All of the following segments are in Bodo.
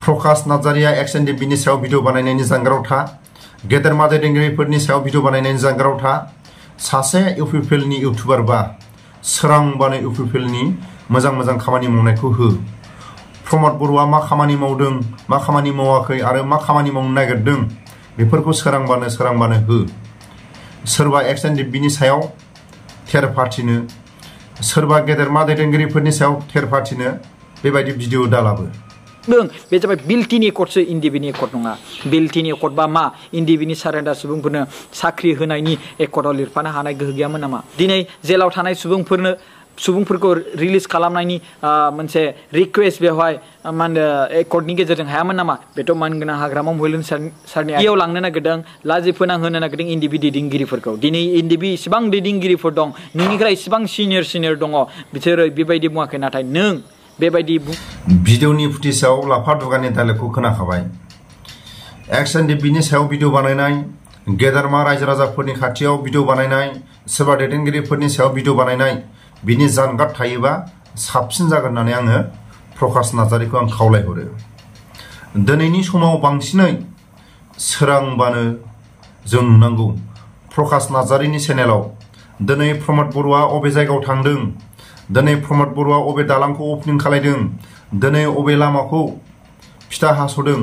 प्रकाश नार्जारिया XNDBनि सायाव भिडिअ बानायनायनि जानगाराव था गेदेरमा दैदेनगिरिफोरनि सायाव भिडिअ बानायनायनि जानगाराव था सासे इउपिपिएलनि इउटुबार बा सोरांबानो इउपिपिएलनि मोजां खामानि मावनायखौ हो प्रमद बरुवा मा खामानि मावदों मा खामानि मावाखै आरो मा खामानि मावनो नागिरदों बेफोरखौ सोरांबानो हो सोरबा XNDBनि सायाव थेर फाथिनो सोरबा गेदेरमा दैदेनगिरिफोरनि सायाव थेर फाथिनो बेबायदि भिडिअ दालाबो बे जाबाय बिल्टिनि कर्डसो इन्डिबिनि कर्ड नङा बिल्टिनि कर्ड बा मा इन्डिबिनि सारेन्डार सुबुंफोरनो साख्रि होनायनि एकर्डआव लिरफानो हानाय गोहो गैयामोन नामा दिनै जेलाव थानाय सुबुंफोरखौ रिलिज खालामनायनि मोनसे रिक्वेस्ट बेवहाय मा होनो एकर्डनि गेजेरजों हायामोन नामा बेथ' मानगोनां हाग्रामा महिलन सारनि आखायाव लांनो नागिरदों लाजि फोनांहोनो नागिरदों इन्डिबि दैदेनगिरिफोरखौ दिनै इन्डिबि इसिबां दैदेनगिरिफोर दं नोंनिफ्राय इसिबां सिनियर दङ बिसोरो बेबायदि बुङाखै नाथाय नों बेबायदि भिडिअनि फुटेजाव लाफा दुगानि डायलगखौ खोनाखाबाय XNDBनि सायाव भिडिअ बानायनाय गेदेरमा रायजो राजाफोरनि खाथियाव भिडिअ बानायनाय सोरबा दैदेनगिरिफोरनि सायाव भिडिअ बानायनाय बिनि जानगार थायोबा साबसिन जागोन होननानै आङो प्रकाश नार्जारिखौ आं खावलायहरो दिनैनि समाव बांसिनै सोरांबानो जों नुनांगौ प्रकाश नार्जारिनि चेनेलाव दिनै प्रमद बरुवा अबे जायगायाव थांदों दिनै प्रमद बरुवा अबे दालांखौ ओपनिं खालायदों दिनै अबे लामाखौ फिथा हास'दों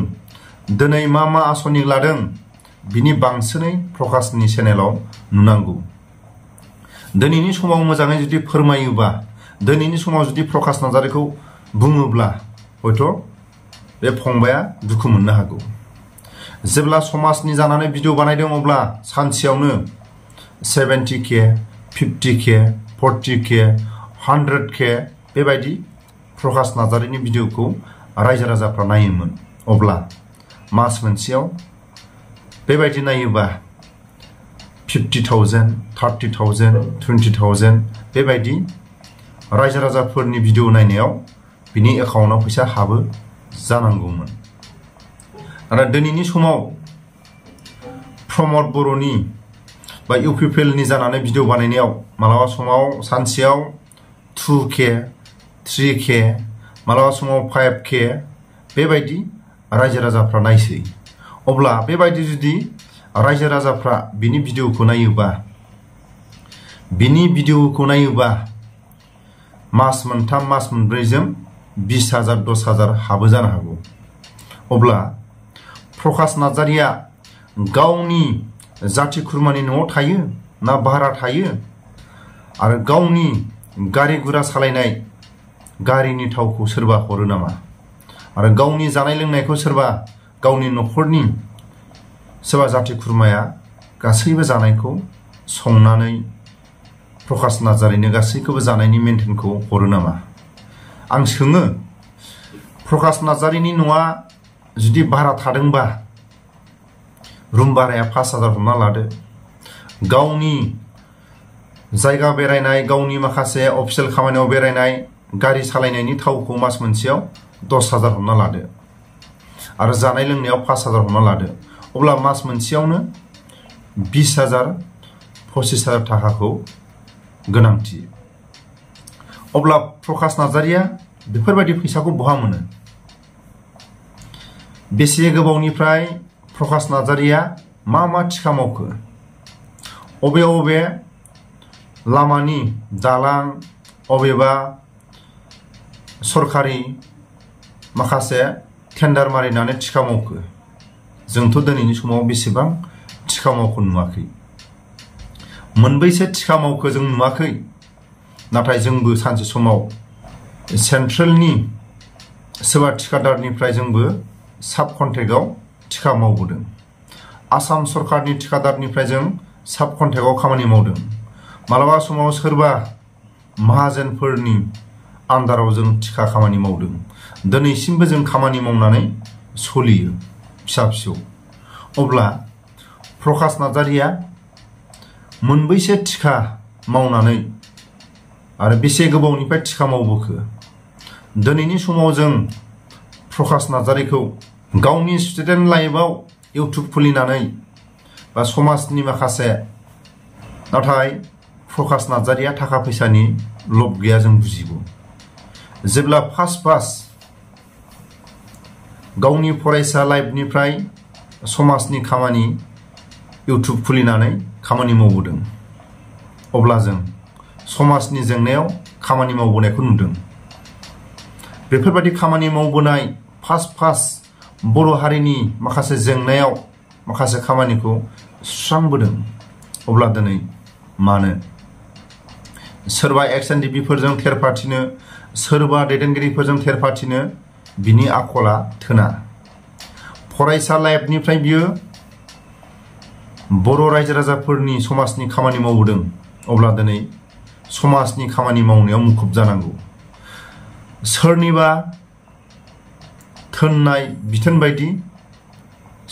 दिनै मा आसनि लादों बिनि बांसिनै प्रकाशनि चेनेलाव नुनांगौ दिनैनि समाव मोजाङै जुदि फोरमायोबा दिनैनि समाव जुदि प्रकाश नार्जारिखौ बुङोब्ला हयथ' बे फंबाया दुखु मोननो हागौ जेब्ला समाजनि जानानै भिडिअ बानायदों अब्ला सानसेयावनो 70K 50K 40K 100K बेबायदि प्रकाश नार्जारिनि भिडिअखौ रायजो राजाफ्रा नायोमोन अब्ला मास मोनसेयाव बेबायदि नायोबा 50,000 30,000 20,000 बेबायदि रायजो राजाफोरनि भिडिअ नायनायाव बिनि एकाउन्टआव फैसा हाबो जानांगौमोन आरो दिनैनि समाव प्रमद बर'नि बा इउपिपिएलनि जानानै भिडिअ बानायनायाव मालाबा समाव सानसेयाव 2K 3K मालाबा समाव 5K बेबायदि रायजो राजाफ्रा नायसै अब्ला बेबायदि जुदि रायजो राजाफ्रा बिनि भिडिअखौ नायोबा मास मोनथाम मास मोनब्रैजों 20,000 10,000 हाबो जानो हागौ अब्ला प्रकाश नार्जारिया गावनि जाथि खुरमानि न'आव थायो ना भारा थायो आरो गावनि गारि गुरा सालायनाय गारिनि थावखौ सोरबा हरो नामा आरो गावनि जानाय लोंनायखौ सोरबा गावनि न'खरनि सोरबा जाथि खुरमाया गासैबो जानायखौ संनानै प्रकाश नार्जारिनो गासैखौबो जानायनि मेन्टेनखौ हरो नामा आं सोङो प्रकाश नार्जारिनि न'आ जुदि भारा थादोंबा रुम भाराया 5,000 हमना लादो गावनि जायगा बेरायनाय गावनि माखासे अफिसियेल खामानियाव बेरायनाय गारि सालायनायनि थावखौ मास मोनसेयाव 10,000 हमना लादो आरो जानाय लोंनायाव 5,000 हमना लादो अब्ला मास मोनसेयावनो 20,000 25,000 थाखाखौ गोनांथि अब्ला प्रकाश नार्जारिया बेफोरबायदि फैसाखौ बहा मोनो बेसे गोबावनिफ्राय प्रकाश नार्जारिया मा थिखा मावखो अबे लामानि दालां अबेबा सरकारि माखासे टेन्डार मारिनानै थिखा मावखो जोंथ' दिनैनि समाव बेसेबां थिखा मावखो नुवाखै मोनबैसे थिखा मावखो जों नुवाखै नाथाय जोंबो सानसे समाव सेन्ट्रेलनि सोरबा थिखादारनिफ्राय जोंबो साब कन्ट्रेक्टआव थिखा मावबोदों आसाम सरकारनि थिखादारनिफ्राय जों साब कन्ट्रेक्टआव खामानि मावदों मालाबा समाव सोरबा माहाजोनफोरनि आन्दाराव जों थिखा खामानि मावदों दिनैसिमबो जों खामानि मावनानै सोलियो फिसा अब्ला प्रकाश नार्जारिया मोनबैसे थिखा मावनानै आरो बेसे गोबावनिफ्राय थिखा मावबोखो दिनैनि समाव जों प्रकाश नार्जारिखौ गावनि स्टुडेन्ट लाइफआव इउटुब खुलिनानै बा समाजनि माखासे नाथाय प्रकाश नार्जारिया थाखा फैसानि लब गैया जों बुजिगौ जेब्ला फार्स्ट गावनि फरायसा लाइफनिफ्राय समाजनि खामानि इउट्युब खुलिनानै खामानि मावबोदों अब्ला जों समाजनि जेंनायाव खामानि मावबोनायखौ नुदों बेफोरबायदि खामानि मावबोनाय फार्स्ट बर' हारिनि माखासे जेंनायाव माखासे खामानिखौ सुस्रांबोदों अब्ला दिनै मानो सोरबा एक्सएनडिबिफोरजों थेरफाथिनो सोरबा दैदेनगिरिफोरजों थेरफाथिनो बिनि आखला थोना फरायसा लाइफनिफ्राय बियो बर' रायजो राजाफोरनि समाजनि खामानि मावबोदों अब्ला दिनै समाजनि खामानि मावनायाव मुखुब जानांगौ सोरनिबा थोननाय बिथोन बायदि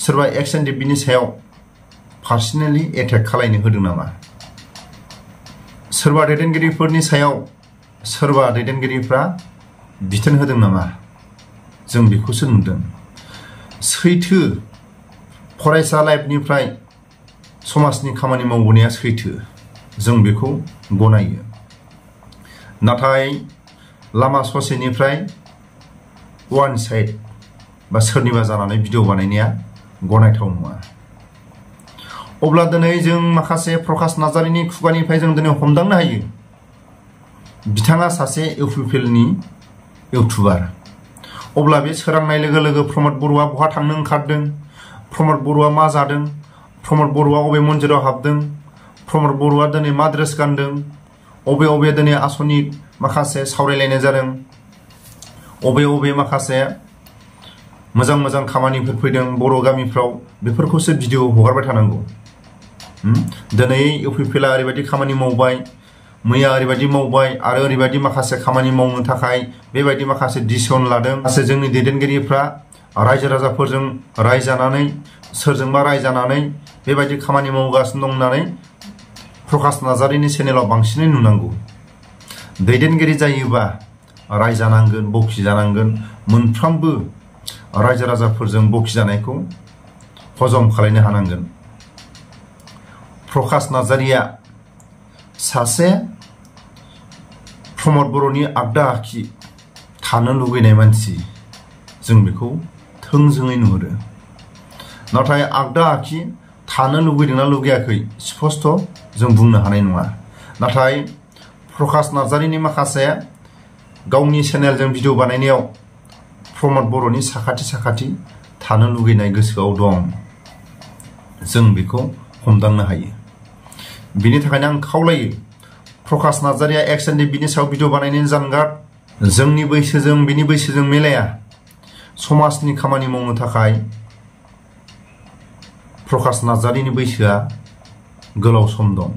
सोरबा एक्सएनडिबिनि सायाव पार्सनेलि एटेक खालायनो होदों नामा सोरबा दैदेनगिरिफोरनि सायाव सोरबा दैदेनगिरिफ्रा बिथोन होदों नामा जों बेखौसो नुदों सैथो फरायसा लाइफनिफ्राय समाजनि खामानि मावबोनाया सैथो जों बेखौ गनायो नाथाय लामा ससेनिफ्राय वान साइड बा सोरनिबा जानानै भिडिअ बानायनाया गनायथाव नङा अब्ला दिनै जों माखासे प्रकाश नार्जारिनि खुगानिफ्राय जों दिनै हमदांनो हायो बिथाङा सासे इउपिपिएलनि इउटुबार अब्ला बे सोरांनाय लोगो लोगो प्रमद बर'आ बहा थांनो ओंखारदों प्रमद बर'आ मा जादों प्रमद बर'आ अबे मन्दिराव हाबदों प्रमद बर'आ दिनै मा ड्रेस गानदों अबे दिनै आसनि माखासे सावरायलायनाय जादों अबे माखासे मोजां मोजां खामानिफोर फैदों बर' गामिफ्राव बेफोरखौसो भिडिअ हगारबाय थानांगौ दिनै इउपिपिएलआ ओरैबायदि खामानि मावबाय मैया ओरैबायदि मावबाय आरो ओरैबायदि माखासे खामानि मावनो थाखाय बेबायदि माखासे डिसिसन लादों माखासे जोंनि दैदेनगिरिफ्रा रायजो राजाफोरजों रायजानानै सोरजोंबा रायजानानै बेबायदि खामानि मावगासिनो दं होननानै प्रकाश नार्जारिनि चेनेलाव बांसिनै नुनांगौ दैदेनगिरि जायोबा रायजानांगोन बखिजानांगोन मोनफ्रोमबो रायजो राजाफोरजों बखिजानायखौ हजम खालामनो हानांगोन प्रकाश नार्जारिया सासे प्रमद बर'नि आगदा आखि थानो लुगैनाय मानसि जों बेखौ थोंजोङै नुहुरो नाथाय आगदा आखि थानो लुगैदोंना लुगैयाखै स्पष्ट जों बुंनो हानाय नङा नाथाय प्रकाश नार्जारिनि माखासे गावनि चेनेलजों भिडिअ बानायनायाव प्रमद बर'नि साखाथि थानो लुगैनाय गोसोआव दं जों बेखौ हमदांनो हायो बिनि थाखायनो आं खावलायो प्रकाश नार्जारिया एक्सएनडिबिनि सायाव भिडिअ बानायनायनि जानगार जोंनि बैसोजों बिनि बैसोजों मिलाया समाजनि खामानि मावनो थाखाय प्रकाश नार्जारिनि बैसोआ गोलाव सम दं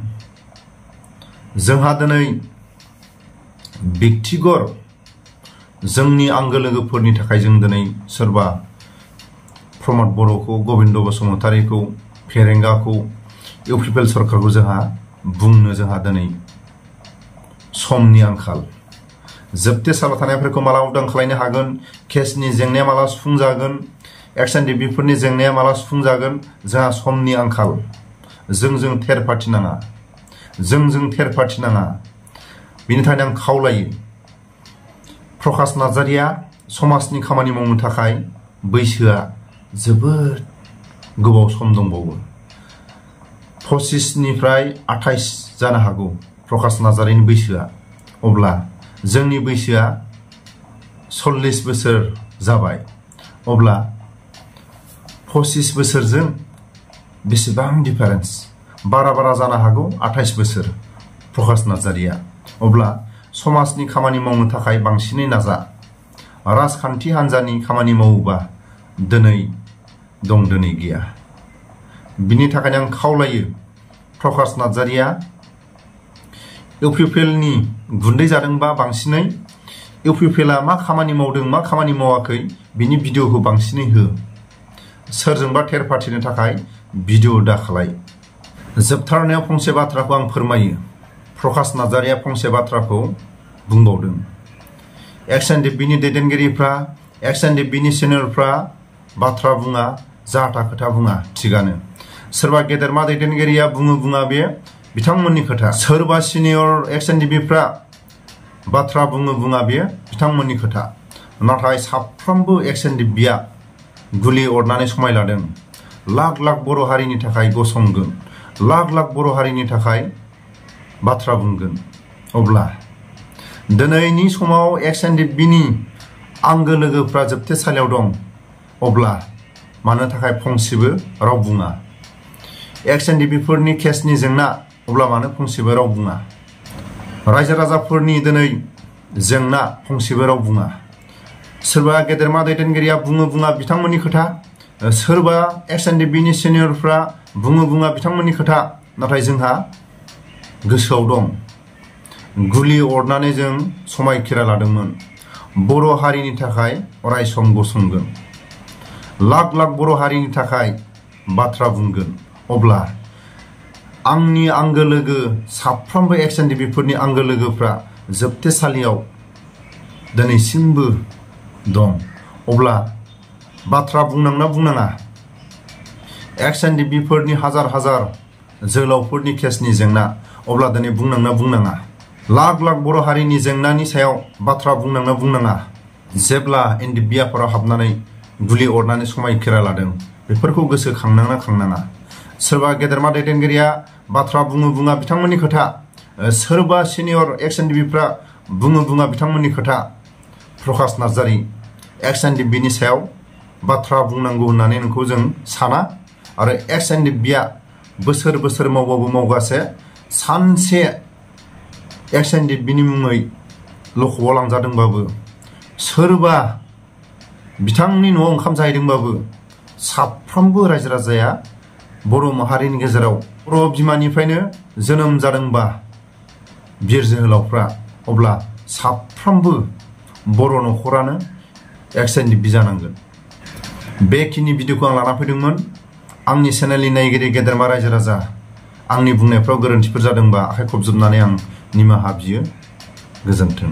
जोंहा दिनै व्यक्तिगत जोंनि आंगो लोगोफोरनि थाखाय जों दिनै सोरबा प्रमद बर'खौ गबिन्द बसुमतारीखौ फेरेंगाखौ इउपिपिएल सरकारखौ जोंहा दिनै समनि आंखाल जोबथेसाराव थानायफोरखौ माला उदां खालामनो हागोन केसनि जेंनाया माला सुफुंजागोन एक्सएनडिबिफोरनि जेंनाया माला सुफुंजागोन जोंहा समनि आंखाल जों थेरफाथिनाङा बिनि थाखाय आं खावलायो प्रकाश नार्जारिया समाजनि खामानि मावनो थाखाय बैसोआ जोबोद गोबाव सम दंबावो 25 निफ्राय 28 जानो हागौ प्रकाश नार्जारिनि बैसोआ अब्ला जोंनि बैसोआ 40 बोसोर जाबाय अब्ला 25 बोसोरजों बेसेबां डिफारेन्स बारा जानो हागौ 28 बोसोर प्रकाश नार्जारिया अब्ला समाजनि खामानि मावनो थाखाय बांसिनै नाजा राजखान्थि हान्जानि खामानि मावोबा दिनै दं दिनै गैया बिनि थाखायनो आं खावलायो प्रकाश नार्जारिया इउपिपिएलनि गुन्दै जादोंबा बांसिनै इउपिपिएलआ मा खामानि मावदों मा खामानि मावाखै बिनि भिडिअखौ बांसिनै हो सोरजोंबा थेरफाथिनो थाखाय भिडिअ दाखालाय जोबथारनायाव फंसे बाथ्राखौ आं फोरमायो प्रकाश नार्जारिया फंसे बाथ्राखौ बुंबावदों एक्सएनडिबिनि दैदेनगिरिफ्रा एक्सएनडिबिनि चेनेलफ्रा बाथ्रा बुङा जाथा खोथा बुङा थिगानो सोरबा गेदेरमा दैदेनगिरिया बुङा बे बिथांमोननि खोथा सोरबा सिनियर एक्सएनडिबिफ्रा बाथ्रा बुङा बे बिथांमोननि खोथा नाथाय साफ्रोमबो एक्सएनडिबिया गुलि अरनानै समाय लादों। लाख लाख बर' हारिनि थाखाय गसंगोन, लाख लाख बर' हारिनि थाखाय बाथ्रा बुंगोन। अब्ला दिनैनि समाव XNDP-नि आंगो लोगोफ्रा जोबथेसालियाव दं। अब्ला मानो थाखाय फंसेबो राव बुङा? XNDP-फोरनि केसनि जेंना, अब्ला मानो फंसेबो राव बुङा? रायजो राजाफोरनि दिनै जेंना, फंसेबो राव बुङा। सोरबा गेदेरमा दैदेनगिरिया बुङा बिथांमोननि खोथा, सोरबा XNDP-नि सिनियरफ्रा बुङा बिथांमोननि खोथा, नाथाय जोंहा गोसोआव दं गुलि अरनानै जों समायखिरा लादोंमोन। बर' हारिनि थाखाय अरायसम गसंगोन, लाख लाख बर' हारिनि थाखाय बाथ्रा बुंगोन। अब्ला आंनि आंगो लोगो साफ्रोमबो XNDP-फोरनि आंगो लोगोफ्रा जोबथेसालियाव दिनैसिमबो दं। अब्ला बाथ्रा बुंनांना बुंनाङा? XNDP-फोरनि हाजार हाजार जोहोलावफोरनि केसनि जेंना, अब्ला दिनै बुंनांना बुंनाङा? लाख लाख बर' हारिनि जेंनानि सायाव बाथ्रा बुंनांना बुंनाङा? जेब्ला NDP आफादाव हाबनानै गुलि अरनानै समायखिरा लादों, बेफोरखौ गोसोखांनांना खांनाङा? सोरबा गेदेरमा दैदेनगिरिया बाथ्रा बुङा बिथांमोननि खोथा, सोरबा सिनियर XNDP-फ्रा बुङा बिथांमोननि खोथा। प्रकाश नार्जारी, XNDP-नि सायाव बाथ्रा बुंनांगौ होननानै नोंखौ जों साना? आरो XNDP-आ बोसोर बोसोर मावबाबो मावगासे सानसे XNDP-नि मुङै लखबआव लांजादोंबाबो, सोरबा बिथांनि न'आव ओंखाम जाहैदोंबाबो, साफ्रोमबो रायजो राजाया बर' माहारिनि गेजेराव बर' बिमानिफ्रायनो जोनोम जादोंबा बिर जोहोलावफ्रा, अब्ला साफ्रोमबो बर' न'खरानो XNDP जानांगोन। बेखिनि भिडिअखौ आं लाना फैदोंमोन। आंनि चेनेलनि नायगिरि गेदेरमा रायजो राजा, आंनि बुंनायफ्राव गोरोन्थिफोर जादोंबा आखाइ खबजोबनानै आं निमाहा बियो। गोजोन्थों।